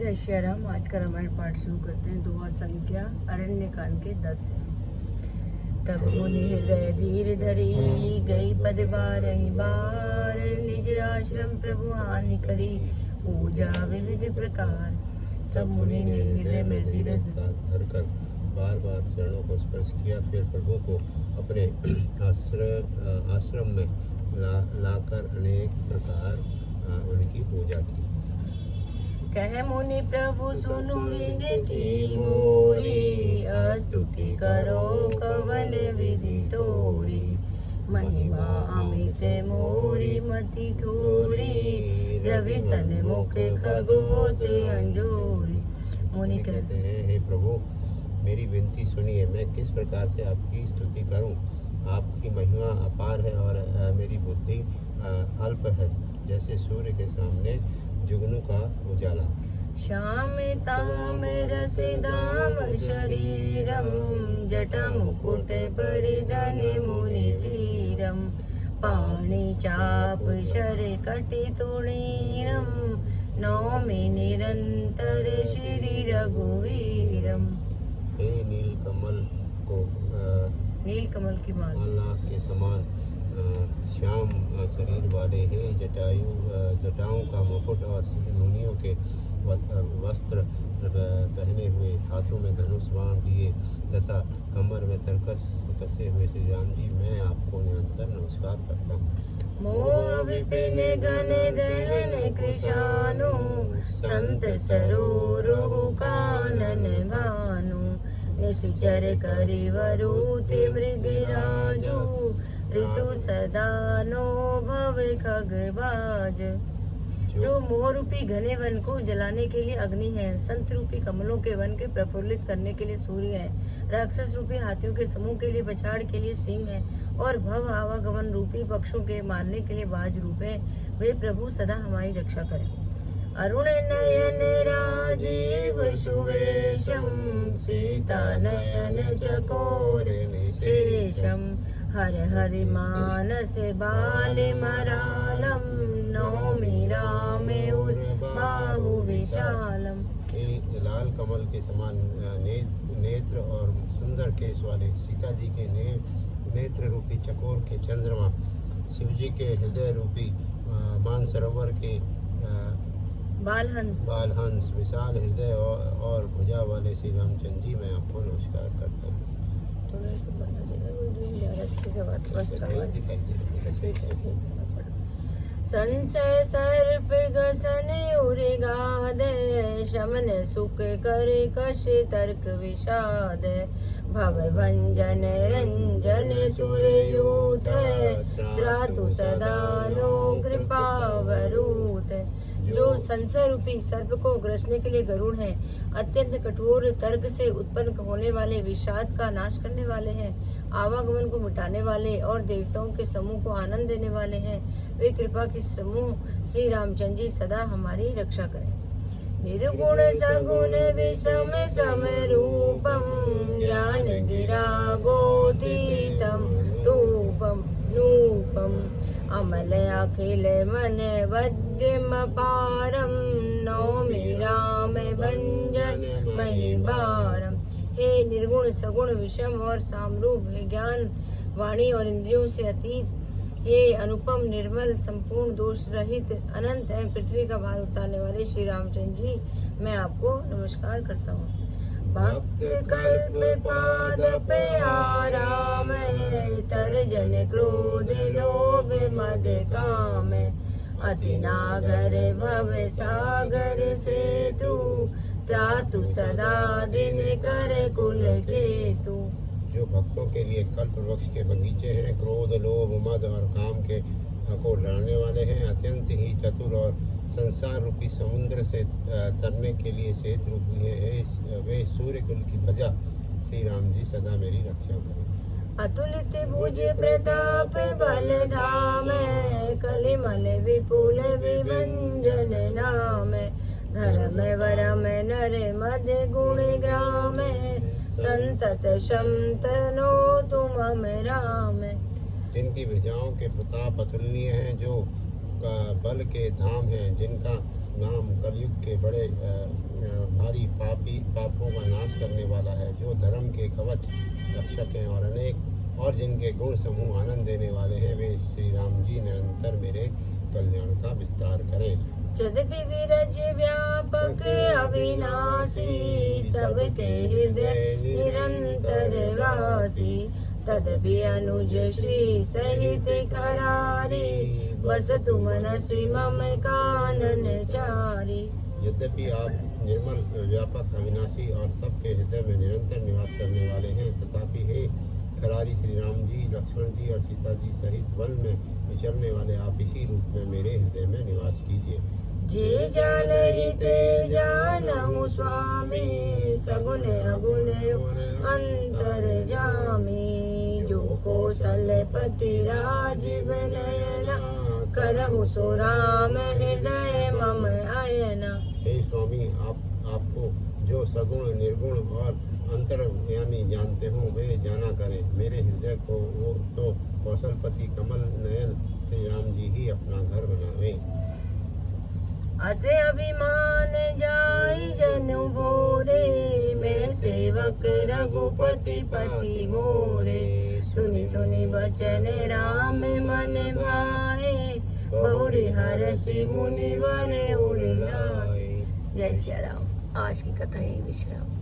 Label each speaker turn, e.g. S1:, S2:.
S1: जय श्री राम। आज का रामायण पाठ शुरू करते हैं। दुआ संख्या अरण्य कांड के 10 से। तब मुनि हृदय धीर धरी, गई पद बारही बार। निज आश्रम प्रभु हानि करी, पूजा विविध प्रकार। तब मुनि ने हृदय में धीरज
S2: धर कर बार बार चरणों को स्पर्श किया। फिर प्रभु को अपने आश्रम में लाकर अनेक प्रकार उनकी पूजा की।
S1: कह मुनि प्रभु सुनु विनती मोरी, स्तुति करो कवन विधि तोरी। महिमा अमित मोरी मति थोरी, रवि सन मुख खगोते अंजोरी। मुनि कहते हैं,
S2: हे प्रभु, मेरी विनती सुनिए। मैं किस प्रकार से आपकी स्तुति करूं? आपकी महिमा अपार है और मेरी बुद्धि अल्प है, जैसे सूर्य के सामने जुगनू का उजाला।
S1: श्याम ताम रस दाम शरीरम, जटा मुकुट परिधन मुनि चीरम। पाणि चाप शर कटि तुणीरम, नौमि निरंतर श्री रघुवीरम।
S2: हे नीलकमल
S1: की माला
S2: के समान श्याम शरीर वाले, हे जटाओं का मुकुट और मुनियों के वस्त्र पहने हुए, हाथों में धनुष बाण लिए तथा कमर में तरकस कसे हुए श्री राम जी, मैं आपको निरंतर नमस्कार करता हूँ।
S1: मोह विपिन घन दहन कृशानु, संत सरोरु कानन भानु। निशिचर करिवरुति मृगराजु, ऋतु सदा नो भव खगबाज। जो मोह रूपी घने वन को जलाने के लिए अग्नि है, संत रूपी कमलों के वन के प्रफुल्लित करने के लिए सूर्य है, राक्षस रूपी हाथियों के समूह के लिए पछाड़ के लिए सिंह है, और भव आवागमन रूपी पक्षों के मारने के लिए बाज रूप है। वे प्रभु सदा हमारी रक्षा करें। अरुण नयन राजीव सुवेशम, सीता नयन चकोर शेषम। हर हरि मानस बाले मरालम, नौमि राम बाहु विशालम।
S2: लाल कमल के समान नेत्र और सुंदर केश वाले सीता जी के नेत्र रूपी चकोर के चंद्रमा, शिव जी के हृदय रूपी मानसरोवर के
S1: बालहंस,
S2: विशाल हृदय और भुजा वाले श्री रामचंद्र जी, मैं आपको नमस्कार करता हूँ।
S1: थोड़ा सा बढ़ना चाहिए, अच्छे से संशय सर्प गसन उरिगाद, शमन सुख कर कश तर्क विषाद। भव भंजन रंजन सुरयूत, त्रातु सदा नो कृपावरूत। जो संशय रूपी सर्प को ग्रसने के लिए गरुड़ है, अत्यंत कठोर तर्क से उत्पन्न होने वाले विषाद का नाश करने वाले हैं, आवागमन को मिटाने वाले और देवताओं के समूह को आनंद देने वाले हैं। वे कृपा के समूह श्री रामचंद्र जी सदा हमारी रक्षा करें। निर्गुण सगुण विषम सम रूपम, ज्ञान गिरा गोतीतम तूपम नूपम। अमल अखिल मन वद्यम पारम, नौमि राम भंजन महिबारम। हे निर्गुण सगुण विषम और सामरूप, हे ज्ञान वाणी और इंद्रियों से अतीत, हे अनुपम निर्मल संपूर्ण दोष रहित अनंत एवं पृथ्वी का भार उतारने वाले श्री रामचंद्र जी, मैं आपको नमस्कार करता हूँ। भक्त कल्प पाद पे आराम, तर्जन क्रोध लोभ मद काम। अति नागर भव सागर से तू, त्रातु सदा दिन कर कुल केतु।
S2: जो भक्तों के लिए कल्प वृक्ष के बगीचे हैं, क्रोध लोभ मद और काम के को डराने वाले हैं, अत्यंत ही चतुर और संसार रूपी समुद्र से तरने के लिए सेतु रूपी है। वे सूर्य कुल की ध्वजा श्री राम जी सदा मेरी रक्षा करें।
S1: अतुलित भुज प्रताप बल धाम, कलिमल विपुल विभंजन नाम। धर्म वरम नर मद गुण ग्राम, संतत शमतनो तुम राम।
S2: जिनकी भुजाओं के प्रताप अतुलनीय हैं, जो बल के धाम हैं, जिनका नाम कलयुग के बड़े भारी पापों का नाश करने वाला है, जो धर्म के कवच रक्षक हैं और अनेक और जिनके गुण समूह आनंद देने वाले हैं, वे श्री राम जी निरंतर मेरे कल्याण का विस्तार करें।
S1: यद्यपि विरज व्यापक अविनाशी, सबके हृदय निरंतर वासी, तदपि अनुज श्री सहित करारी, बस तुम मनसि मम कानन चारी।
S2: यद्यपि आप निर्मल व्यापक अविनाशी और सबके हृदय में निरंतर निवास करने वाले हैं, तथापि हे खरारी श्री राम जी, लक्ष्मण जी और सीता जी सहित वन में विचरने वाले आप इसी रूप में मेरे हृदय में निवास कीजिए।
S1: जे जानहि ते जानहु स्वामी, सगुन अगुण अंतर जामी, जो कौशलपति राजीव नयना, करहु सो राम हृदय मम अयना।
S2: हे स्वामी, आपको जो सगुण निर्गुण और अंतर्यामी जानते हो वे जाना करें। मेरे हृदय को वो तो कौशलपति कमल नयन श्री राम जी ही अपना घर बनावें।
S1: असे अभिमान जाई जनु भोरे, मैं सेवक रघुपति पति मोरे, सुनि सुनि बचन राम मन भाए, बहुरी हर्षि मुनि वर उर लाए। जय श्री राम। आज की कथा यही विश्राम।